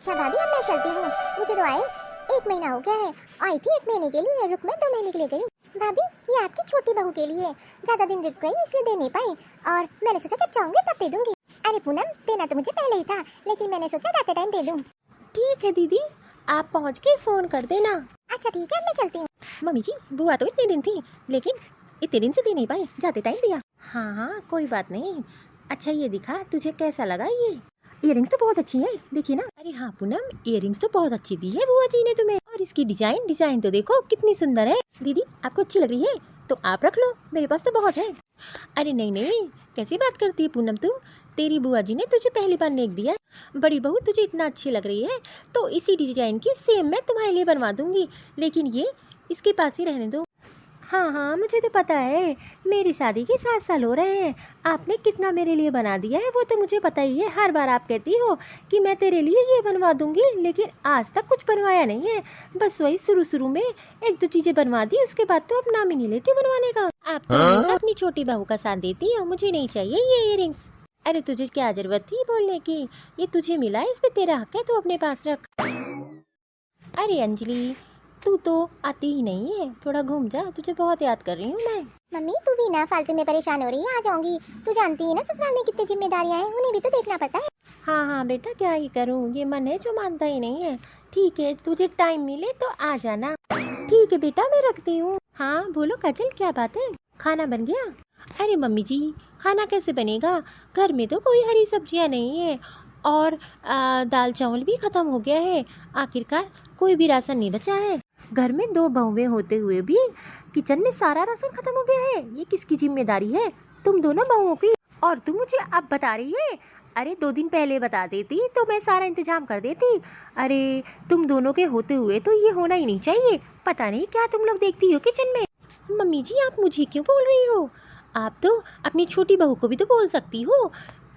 अच्छा भाभी अब मैं चलती हूँ, मुझे तो आए 1 महीना हो गया है। आई थी 1 महीने के लिए, रुक मैं 2 महीने के लिए गई हूँ। भाभी ये आपकी छोटी बहू के लिए, ज्यादा दिन रुक गई इसलिए दे नहीं पाई, और मैंने सोचा जब चाहूंगी तब दे दूंगी। अरे पूनम, देना तो मुझे पहले ही था, लेकिन मैंने सोचा जाते टाइम दे दूं। ठीक है दीदी, आप पहुंच के फ़ोन कर देना। अच्छा ठीक है, मैं चलती हूँ। मम्मी जी, बुआ तो इतने दिन थी, लेकिन इतने दिन से दे नहीं पाई, जाते टाइम दिया। हाँ हाँ, कोई बात नहीं। अच्छा ये दिखा, तुझे कैसा लगा ये? इयरिंग्स तो बहुत अच्छी है, देखिए ना। अरे हाँ पूनम, इयरिंग्स तो बहुत अच्छी दी है बुआ जी ने तुम्हें, और इसकी डिजाइन तो देखो कितनी सुंदर है। दीदी आपको अच्छी लग रही है तो आप रख लो, मेरे पास तो बहुत है। अरे नहीं नहीं, कैसी बात करती है पूनम तू? तेरी बुआ जी ने तुझे पहली बार नेक दिया। बड़ी बहू तुझे इतना अच्छी लग रही है तो इसी डिजाइन की सेम मैं तुम्हारे लिए बनवा दूंगी, लेकिन ये इसके पास ही रहने दो। हाँ हाँ, मुझे तो पता है, मेरी शादी के 7 साल हो रहे हैं, आपने कितना मेरे लिए बना दिया है वो तो मुझे पता ही है। हर बार आप कहती हो कि मैं तेरे लिए ये बनवा दूंगी, लेकिन आज तक कुछ बनवाया नहीं है। बस वही शुरू में 1-2 चीजें बनवा दी, उसके बाद तो अब नाम ही नहीं लेती बनवाने का। आप तो हमेशा अपनी छोटी बहू का साथ देती हो, मुझे नहीं चाहिए ये इयरिंग्स। अरे तुझे क्या जरूरत थी बोलने की, ये तुझे मिला है, इस पे तेरा हक है, तू अपने पास रख। अरे अंजलि, तू तो आती ही नहीं है, थोड़ा घूम जा, तुझे बहुत याद कर रही हूँ मैं। मम्मी तू भी ना फालतू में परेशान हो रही है, आ जाऊंगी। तू जानती है ना ससुराल में कितनी जिम्मेदारियां हैं, उन्हें भी तो देखना पड़ता है। हाँ हाँ बेटा, क्या ही करूँ, ये मन है जो मानता ही नहीं है। ठीक है, तुझे टाइम मिले तो आ जाना। ठीक है बेटा, मैं रखती हूँ। हाँ बोलो काजल, क्या बात है? खाना बन गया? अरे मम्मी जी, खाना कैसे बनेगा, घर में तो कोई हरी सब्जियाँ नहीं है, और दाल चावल भी खत्म हो गया है। आखिरकार कोई भी राशन नहीं बचा है। घर में 2 बहुएं होते हुए भी किचन में सारा राशन खत्म हो गया है। ये किसकी जिम्मेदारी है? तुम दोनों बहुओं की। और तुम मुझे अब बता रही है? अरे 2 दिन पहले बता देती तो मैं सारा इंतजाम कर देती। अरे तुम दोनों के होते हुए तो ये होना ही नहीं चाहिए। पता नहीं क्या तुम लोग देखती हो किचन में। मम्मी जी, आप मुझे क्यों बोल रही हो? आप तो अपनी छोटी बहू को भी तो बोल सकती हो,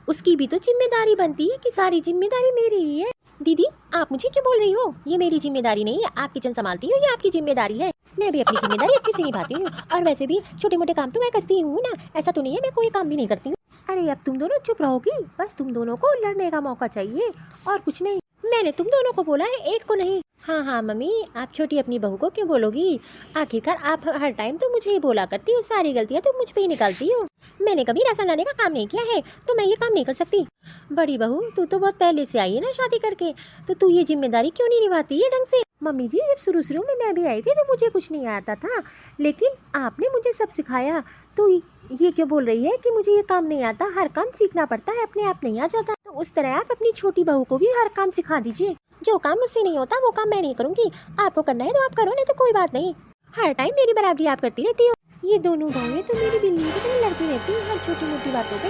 उसकी भी तो जिम्मेदारी बनती है कि सारी जिम्मेदारी मेरी ही है। दीदी आप मुझे क्यों बोल रही हो? ये मेरी जिम्मेदारी नहीं है, आप किचन संभालती हो, ये आपकी जिम्मेदारी है। मैं भी अपनी जिम्मेदारी अच्छे से निभाती हूँ, और वैसे भी छोटे मोटे काम तो मैं करती हूँ ना, ऐसा तो नहीं है मैं कोई काम भी नहीं करती हूँ। अरे अब तुम दोनों चुप रहोगी? बस तुम दोनों को लड़ने का मौका चाहिए और कुछ नहीं। मैंने तुम दोनों को बोला है, एक को नहीं। हाँ हाँ मम्मी, आप छोटी अपनी बहू को क्यों बोलोगी? आखिरकार आप हर टाइम तो मुझे ही बोला करती हो, सारी गलतियाँ तो मुझ पे ही निकालती हो। मैंने कभी राशन लाने का काम नहीं किया है, तो मैं ये काम नहीं कर सकती। बड़ी बहू, तू तो बहुत पहले से आई है ना शादी करके, तो तू ये जिम्मेदारी क्यों नहीं निभाती है ढंग से? मम्मी जी, जब शुरू में मैं भी आई थी तो मुझे कुछ नहीं आता था, लेकिन आपने मुझे सब सिखाया। तो ये क्यों बोल रही है कि मुझे ये काम नहीं आता? हर काम सीखना पड़ता है, अपने आप नहीं आ जाता। तो उस तरह आप अपनी छोटी बहू को भी हर काम सिखा दीजिए। जो काम मुझसे नहीं होता वो काम मैं नहीं करूँगी, आपको करना है तो आप करो, नहीं तो कोई बात नहीं। हर टाइम मेरी बराबरी आप करती रहती हो। ये दोनों बहुएं तो मेरी बिल्ली की तरह लड़ती रहती है हर छोटी मोटी बातों पे।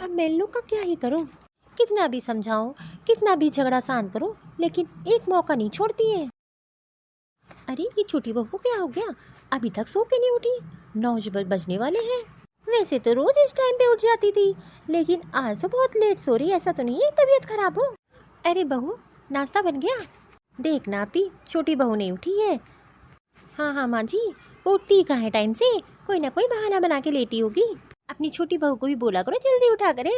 अब मैं लोग का क्या ही करूँ? कितना भी समझाऊं, कितना भी झगड़ा शांत करूं, लेकिन एक मौका नहीं छोड़ती है। अरे ये छोटी बहू को क्या हो गया, अभी तक सो के नहीं उठी? 9 बजने वाले हैं। वैसे तो रोज इस टाइम पे उठ जाती थी, लेकिन आज तो बहुत लेट सो रही है। ऐसा तो नहीं है तबीयत खराब हो? अरे बहू, नाश्ता बन गया? देखना अपी, छोटी बहू नहीं उठी है। हाँ हाँ माँ जी, उठती कहाँ है टाइम से, कोई ना कोई बहाना बना के लेटी होगी। अपनी छोटी बहू को भी बोला करो जल्दी उठा करे,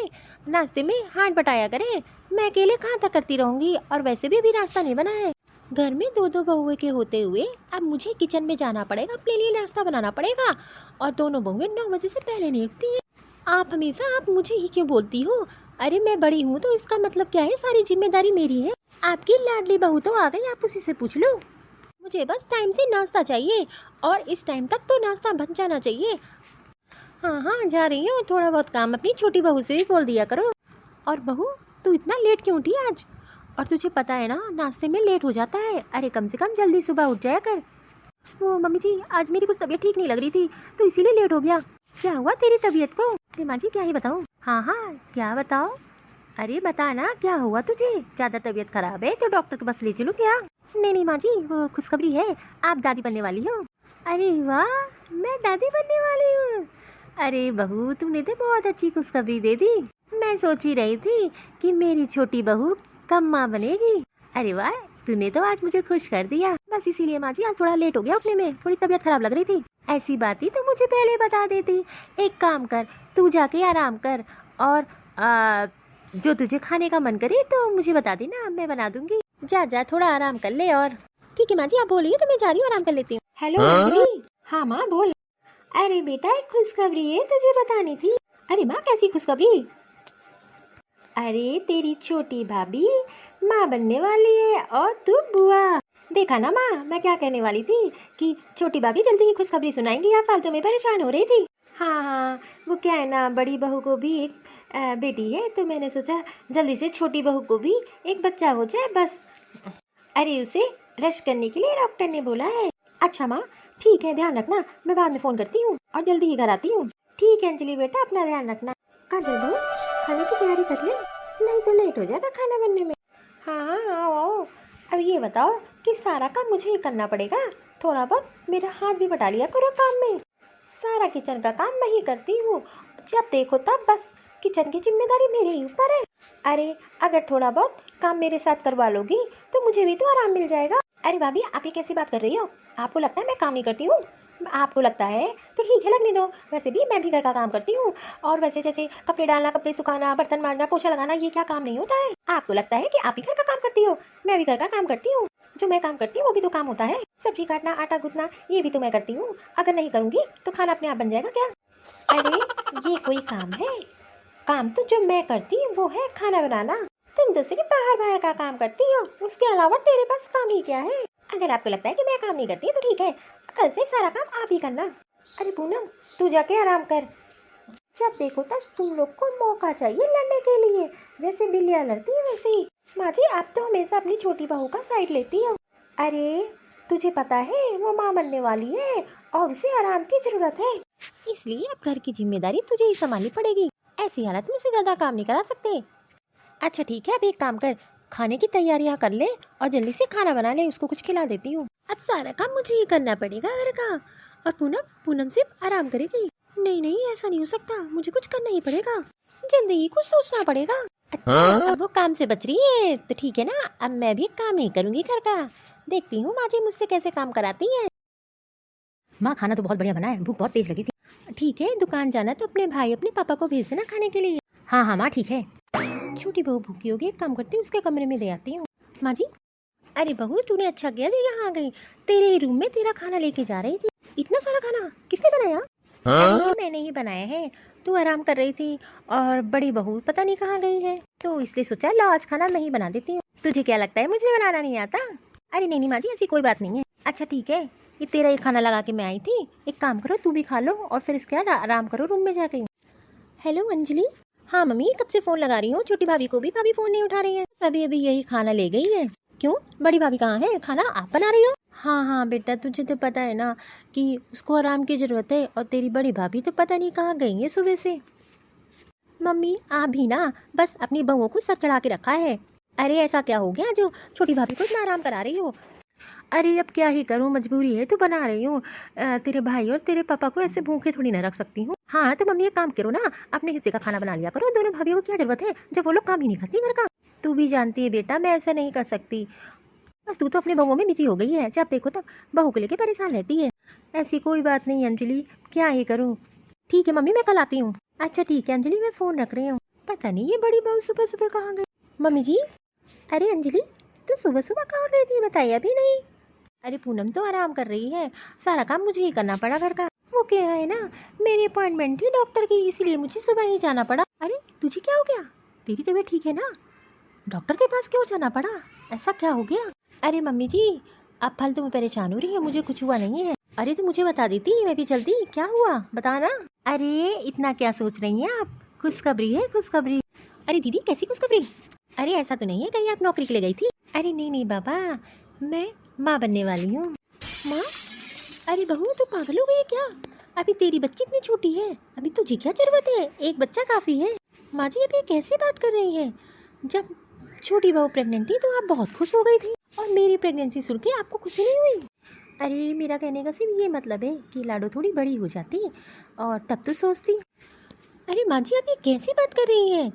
नाश्ते में हाथ बटाया करे। मैं अकेले कहाँ तक करती रहूंगी, और वैसे भी अभी नाश्ता नहीं बना है। घर में 2 बहुएं के होते हुए अब मुझे किचन में जाना पड़ेगा, अपने लिए नाश्ता बनाना पड़ेगा, और दोनों बहुएं 9 बजे से पहले नहीं उठती हैं। आप हमेशा आप मुझे ही क्यों बोलती हो? अरे मैं बड़ी हूँ तो इसका मतलब क्या है, सारी जिम्मेदारी मेरी है। आपकी लाडली बहू तो आ गई, आप उसी से पूछ लो। मुझे बस टाइम से नाश्ता चाहिए, और इस टाइम तक तो नाश्ता बन जाना चाहिए। हाँ हाँ जा रही हूँ, थोड़ा बहुत काम अपनी छोटी बहू से भी बोल दिया करो। और बहू, तू इतना लेट क्यों उठी आज? और तुझे पता है ना नाश्ते में लेट हो जाता है। अरे कम से कम जल्दी सुबह उठ जाया कर। वो मम्मी जी, आज मेरी कुछ तबीयत ठीक नहीं लग रही थी, तो इसीलिए लेट हो गया। क्या हुआ तेरी तबीयत को? अरे माँ जी क्या ही बताऊँ। हाँ हाँ क्या बताओ? अरे बता ना, क्या हुआ तुझे? ज़्यादा तबीयत खराब है तो डॉक्टर के पास ले चलूँ क्या? नहीं नहीं माँ जी, वो खुशखबरी है, आप दादी बनने वाली हो। अरे वाह, मैं दादी बनने वाली हूँ। अरे बहू, तुमने तो बहुत अच्छी खुशखबरी दे दी। मैं सोच ही रही थी कि मेरी छोटी बहू कब माँ बनेगी। अरे वाह, तूने तो आज मुझे खुश कर दिया। बस इसीलिए माँ जी आज थोड़ा लेट हो गया उठने में, थोड़ी तबीयत खराब लग रही थी। ऐसी बात ही तो मुझे पहले बता देती। एक काम कर, तू जाके आराम कर, और जो तुझे खाने का मन करे तो मुझे बता देना, मैं बना दूंगी। जा जा थोड़ा आराम कर ले। और ठीक है माँ जी, आप बोलिए तो मैं जा रही हूँ, आराम कर लेती हूँ। हेलो अंजलि। हाँ माँ बोल। अरे बेटा एक खुशखबरी है तुझे बतानी थी। अरे माँ कैसी खुशखबरी? अरे तेरी छोटी भाभी माँ बनने वाली है और तू बुआ। देखा ना माँ, मैं क्या कहने वाली थी कि छोटी भाभी जल्दी ही खुशखबरी सुनाएंगी, आप फालतू में परेशान हो रही थी। हाँ हाँ, वो क्या है ना, बड़ी बहू को भी एक बेटी है, तो मैंने सोचा जल्दी से छोटी बहू को भी एक बच्चा हो जाए बस। अरे उसे रश करने के लिए डॉक्टर ने बोला है। अच्छा माँ ठीक है, ध्यान रखना, मैं बाद में फोन करती हूँ और जल्दी ही घर आती हूँ। ठीक है अंजलि बेटा, अपना ध्यान रखना। काजल बहू खाने की तैयारी कर ले, नहीं तो लेट हो जाएगा खाना बनने में। हाँ हाँ आओ आओ। अब ये बताओ कि सारा काम मुझे ही करना पड़ेगा? थोड़ा बहुत मेरा हाथ भी बटा लिया करो काम में। सारा किचन का काम मैं ही करती हूँ, जब देखो तब बस किचन की जिम्मेदारी मेरे ही ऊपर है। अरे अगर थोड़ा बहुत काम मेरे साथ करवा लोगी तो मुझे भी तो आराम मिल जाएगा। अरे भाभी आप ये कैसी बात कर रही हो? आपको लगता है मैं काम नहीं करती हूँ? आपको लगता है तो ठीक है, लगने दो। वैसे भी मैं भी घर का काम करती हूँ, और वैसे जैसे कपड़े डालना, कपड़े सुखाना, बर्तन मांजना, पोछा लगाना, ये क्या काम नहीं होता है? आपको लगता है कि आप ही घर का काम करती हो? मैं भी घर का काम करती हूँ। जो मैं काम करती हूँ वो भी तो काम होता है। सब्जी काटना, आटा गूंथना, ये भी तो मैं करती हूँ। अगर नहीं करूँगी तो खाना अपने आप बन जाएगा क्या? अरे ये कोई काम है? काम तो जो मैं करती हूँ वो है खाना बनाना। तुम तो सिर्फ बाहर बाहर का काम करती हो, उसके अलावा तेरे पास काम ही क्या है? अगर आपको लगता है कि मैं काम नहीं करती तो ठीक है, कल से सारा काम आप ही करना। अरे पूनम तू जाके आराम कर, जब देखो तब तुम लोग को मौका चाहिए लड़ने के लिए, जैसे बिल्लियां लड़ती है वैसे ही। माँ जी आप तो हमेशा अपनी छोटी बहू का साइड लेती हो। अरे तुझे पता है वो माँ बनने वाली है और उसे आराम की जरूरत है, इसलिए अब घर की जिम्मेदारी तुझे ही संभालनी पड़ेगी। ऐसी हालत में उसे ज्यादा काम नहीं करा सकते। अच्छा ठीक है, अब एक काम कर, खाने की तैयारियां कर ले और जल्दी से खाना बना ले, उसको कुछ खिला देती हूँ। अब सारा काम मुझे ही करना पड़ेगा घर का, और पूनम पूनम सिर्फ आराम करेगी। नहीं नहीं ऐसा नहीं हो सकता, मुझे कुछ करना ही पड़ेगा, जल्दी ही कुछ सोचना पड़ेगा। अच्छा अब वो काम से बच रही है तो ठीक है ना, अब मैं भी काम ही करूंगी घर का। देखती हूँ माँ जी मुझसे कैसे काम कराती है। माँ खाना तो बहुत बढ़िया बना है, भूख बहुत तेज लगी थी। ठीक है, दुकान जाना तो अपने भाई अपने पापा को भेज देना खाने के लिए। हाँ हाँ माँ ठीक है। छोटी बहू भूखी होगी, एक काम करती हूँ उसके कमरे में दे आती हूँ। माँ जी अरे बहू तूने अच्छा किया जो यहाँ आ गई, तेरे ही रूम में तेरा खाना लेके जा रही थी। इतना सारा खाना किसने बनाया? अरे मैंने ही बनाया है, तू आराम कर रही थी और बड़ी बहू पता नहीं कहाँ गई है, तो इसलिए सोचा लो आज खाना मैं ही बना देती हूँ। तुझे क्या लगता है मुझे बनाना नहीं आता? अरे नहीं माँ जी ऐसी कोई बात नहीं है। अच्छा ठीक है, ये तेरा ही खाना लगा के मैं आई थी, एक काम करो तू भी खा लो और फिर इसके बाद आराम करो रूम में जाके। हेलो अंजलि। हाँ मम्मी कब से फोन लगा रही हूँ, छोटी भाभी को भी भाभी फोन नहीं उठा रही है, सभी अभी यही खाना ले गई है। क्यों बड़ी भाभी कहाँ है, खाना आप बना रही हो? हाँ हाँ बेटा तुझे तो पता है ना कि उसको आराम की जरूरत है, और तेरी बड़ी भाभी तो पता नहीं कहाँ गई है सुबह से। मम्मी आप भी ना बस अपनी बहुओं को सर चढ़ा के रखा है। अरे ऐसा क्या हो गया जो छोटी भाभी को इतना आराम करा रही हो? अरे अब क्या ही करूँ, मजबूरी है तो बना रही हूँ। तेरे भाई और तेरे पापा को ऐसे भूखे थोड़ी ना रख सकती हूँ। हाँ तो मम्मी एक काम करो ना, अपने हिस्से का खाना बना लिया करो, दोनों भाभियों को क्या जरूरत है जब वो लोग काम ही नहीं करती घर का। तू भी जानती है बेटा मैं ऐसा नहीं कर सकती, बस तू तो अपने बहुओं में बिजी हो गई है, जब देखो तब बहू को लेके परेशान रहती है। ऐसी कोई बात नहीं अंजलि, क्या ही करूँ। ठीक है मम्मी मैं कल आती हूँ। अच्छा ठीक है अंजलि मैं फोन रख रही हूँ। पता नहीं ये बड़ी बहू सुबह सुबह कहाँ गई। मम्मी जी अरे अंजलि तू सुबह सुबह कहाँ गई थी, बताई अभी नहीं। अरे पूनम तो आराम कर रही है, सारा काम मुझे ही करना पड़ा घर का। वो क्या है ना मेरी अपॉइंटमेंट थी डॉक्टर की, इसलिए मुझे सुबह ही जाना पड़ा। अरे तुझे क्या हो गया, तेरी तबीयत ठीक है ना? डॉक्टर के पास क्यों जाना पड़ा, ऐसा क्या हो गया? अरे मम्मी जी आप फालतू में परेशान हो रही है, मुझे कुछ हुआ नहीं है। अरे तो मुझे बता देती मैं भी जल्दी, क्या हुआ बताना। अरे इतना क्या सोच रही हैं आप, खुशखबरी है खुशखबरी। अरे दीदी कैसी खुशखबरी? अरे ऐसा तो नहीं है कहीं आप नौकरी के लिए गई थी? अरे नहीं नहीं बाबा मैं माँ बनने वाली हूँ। माँ? अरे बहू तू पागल हो गई है क्या, अभी तेरी बच्ची इतनी छोटी है, अभी तुझे क्या जरूरत है, एक बच्चा काफी है। माँ जी अभी कैसे बात कर रही है, जब छोटी बहू प्रेग्नेंट थी तो आप बहुत खुश हो गई थी, और मेरी प्रेगनेंसी सुन के आपको खुशी नहीं हुई? अरे मेरा कहने का सिर्फ ये मतलब है कि लाडो थोड़ी बड़ी हो जाती और तब तो सोचती। अरे माँ जी आप ये कैसी बात कर रही हैं,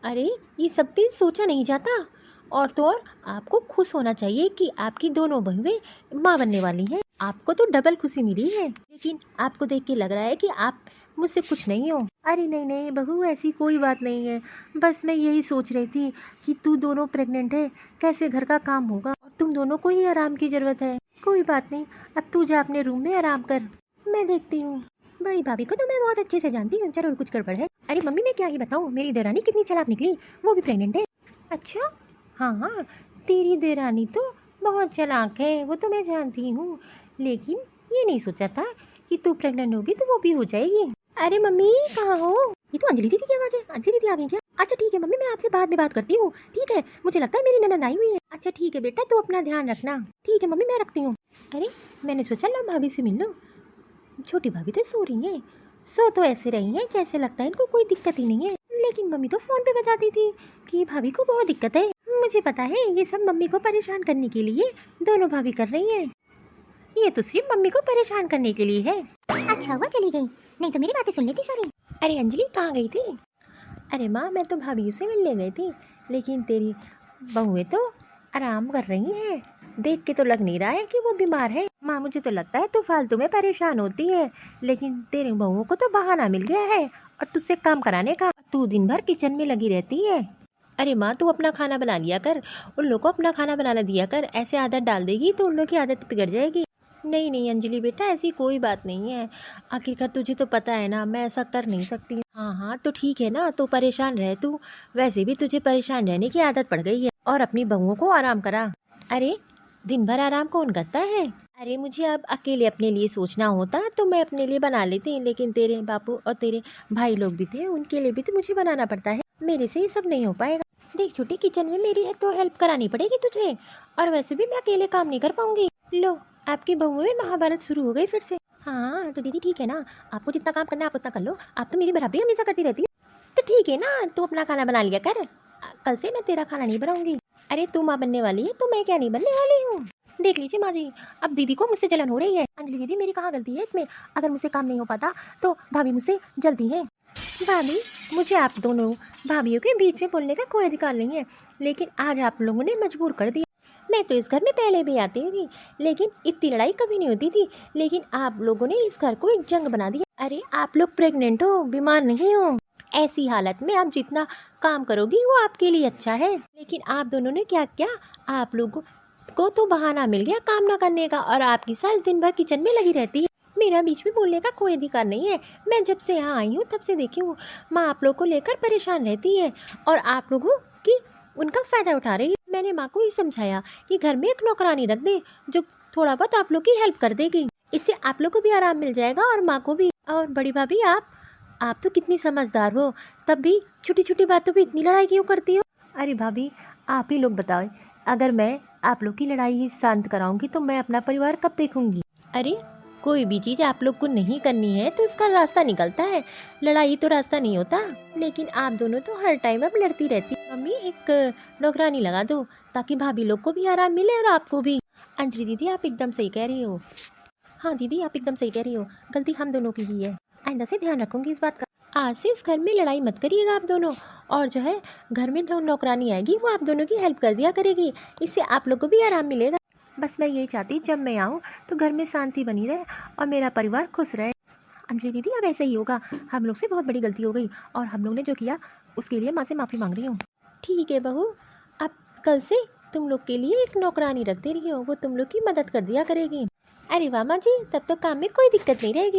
अरे ये सब भी सोचा नहीं जाता, और तो और आपको खुश होना चाहिए कि आपकी दोनों बहुएं माँ बनने वाली हैं, आपको तो डबल खुशी मिली है। लेकिन आपको देख के लग रहा है कि आप मुझसे कुछ नहीं हो, अरे नहीं नहीं बहू, ऐसी कोई बात नहीं है। बस मैं यही सोच रही थी कि तू दोनों प्रेग्नेंट है, कैसे घर का काम होगा, और तुम दोनों को ही आराम की ज़रूरत है। कोई बात नहीं, अब तू जा अपने रूम में आराम कर, मैं देखती हूँ। बड़ी भाभी को तो मैं बहुत अच्छे से जानती हूँ, जरूर कुछ गड़बड़ है। अरे मम्मी मैं क्या ही बताऊँ, मेरी देरानी कितनी चालाक निकली, वो भी प्रेग्नेंट है। अच्छा हाँ हाँ, तेरी देरानी तो बहुत चालाक है, वो तो मैं जानती हूँ, लेकिन ये नहीं सोचा था कि तू प्रेग्नेंट होगी तो वो भी हो जाएगी। अरे मम्मी कहाँ हो? ये तो अंजलि दीदी की आवाज़ है। अंजलि दीदी आ गई क्या? अच्छा ठीक है मम्मी, मैं आपसे बाद में बात करती हूँ। ठीक है, मुझे लगता है मेरी ननद आई हुई है। अच्छा ठीक है बेटा, तू अपना ध्यान रखना। ठीक है मम्मी, मैं रखती हूँ। अरे मैंने सोचा लो भाभी से मिल लो। छोटी भाभी तो सो रही हैं, सो तो ऐसे रही हैं जैसे लगता है इनको कोई दिक्कत ही नहीं है, लेकिन मम्मी तो फ़ोन पे बताती थी कि भाभी को बहुत दिक्कत है। मुझे पता है ये सब मम्मी को परेशान करने के लिए दोनों भाभी कर रही हैं। ये तो सिर्फ मम्मी को परेशान करने के लिए है। अच्छा हुआ चली गई, नहीं तो मेरी बातें सुन लेती सारी। अरे अंजलि कहाँ गई थी? अरे माँ मैं तो भाभी से मिलने गई थी, लेकिन तेरी बहुएं तो आराम कर रही हैं। देख के तो लग नहीं रहा है कि वो बीमार है। माँ मुझे तो लगता है तू फालतू में परेशान होती है, लेकिन तेरी बहुओं को तो बहाना मिल गया है और तुझसे काम कराने का। तू दिन भर किचन में लगी रहती है। अरे माँ तू अपना खाना बना लिया कर, उन लोगों को अपना खाना बनाना दिया कर। ऐसे आदत डाल देगी तो उन लोगों की आदत बिगड़ जाएगी। नहीं नहीं अंजलि बेटा, ऐसी कोई बात नहीं है। आखिरकार तुझे तो पता है ना, मैं ऐसा कर नहीं सकती। हाँ हाँ तो ठीक है ना, तो परेशान रह तू। वैसे भी तुझे परेशान रहने की आदत पड़ गई है, और अपनी बहुओं को आराम करा। अरे दिन भर आराम कौन करता है? अरे मुझे अब अकेले अपने लिए सोचना होता तो मैं अपने लिए बना लेती, लेकिन तेरे बापू और तेरे भाई लोग भी थे, उनके लिए भी तो मुझे बनाना पड़ता है। मेरे से ही सब नहीं हो पाएगा। देख छोटी, किचन में मेरी तो हेल्प करानी पड़ेगी तुझे, और वैसे भी मैं अकेले काम नहीं कर पाऊंगी। लो आपकी बहुओं में महाभारत शुरू हो गई फिर से। हाँ तो दीदी ठीक है ना, आपको जितना काम करना है आप उतना कर लो, आप तो मेरी बराबरी हमेशा करती रहती है। तो ठीक है ना, तू अपना खाना बना लिया कर, कल से मैं तेरा खाना नहीं बनाऊंगी। अरे तू माँ बनने वाली है तो मैं क्या नहीं बनने वाली हूँ। देख लीजिए माँ जी, अब दीदी को मुझसे जलन हो रही है। अंजलि दीदी मेरी कहाँ गलती है इसमें? अगर मुझसे काम नहीं हो पाता तो भाभी मुझसे जलती है। भाभी मुझे आप दोनों भाभीियों के बीच में बोलने का कोई अधिकार नहीं है, लेकिन आज आप लोगों ने मजबूर कर दिया। मैं तो इस घर में पहले भी आती थी, लेकिन इतनी लड़ाई कभी नहीं होती थी, लेकिन आप लोगों ने इस घर को एक जंग बना दिया। अरे आप लोग प्रेग्नेंट हो, बीमार नहीं हो, ऐसी हालत में आप जितना काम करोगी वो आपके लिए अच्छा है। लेकिन आप दोनों ने क्या किया, आप लोगों को तो बहाना मिल गया काम ना करने का, और आपकी सास दिन भर किचन में लगी रहती है। मेरा बीच में बोलने का कोई अधिकार नहीं है। मैं जब से यहाँ आई हूँ तब से देखी हूँ माँ आप लोग को लेकर परेशान रहती है, और आप लोगों की उनका फ़ायदा उठा रही है। मैंने माँ को ही समझाया कि घर में एक नौकरानी रख दे जो थोड़ा बहुत आप लोग की हेल्प कर देगी, इससे आप लोग को भी आराम मिल जाएगा और माँ को भी। और बड़ी भाभी आप तो कितनी समझदार हो, तब भी छोटी छोटी बातों पे इतनी लड़ाई क्यों करती हो? अरे भाभी आप ही लोग बताओ, अगर मैं आप लोग की लड़ाई ही शांत कराऊंगी तो मैं अपना परिवार कब देखूंगी? अरे कोई भी चीज़ आप लोग को नहीं करनी है तो उसका रास्ता निकलता है, लड़ाई तो रास्ता नहीं होता। लेकिन आप दोनों तो हर टाइम अब लड़ती रहती। मम्मी एक नौकरानी लगा दो ताकि भाभी लोग को भी आराम मिले और आपको भी। अंजलि दीदी आप एकदम सही कह रही हो। हाँ दीदी आप एकदम सही कह रही हो, गलती हम दोनों की ही है, आइंदा से ध्यान रखूंगी इस बात का। आज से इस घर में लड़ाई मत करिएगा आप दोनों, और जो है घर में जो नौकरानी आएगी वो आप दोनों की हेल्प कर दिया करेगी, इससे आप लोग को भी आराम मिलेगा। बस मैं यही चाहती जब मैं आऊँ तो घर में शांति बनी रहे और मेरा परिवार खुश रहे। अंजलि दीदी अब ऐसे ही होगा, हम लोग से बहुत बड़ी गलती हो गई और हम लोग ने जो किया उसके लिए माँ से माफ़ी मांग रही हूँ। ठीक है बहू, अब कल से तुम लोग के लिए एक नौकरानी रख दे रही हो, वो तुम लोग की मदद कर दिया करेगी। अरे वाह माँ जी, तब तो काम में कोई दिक्कत नहीं रहेगी।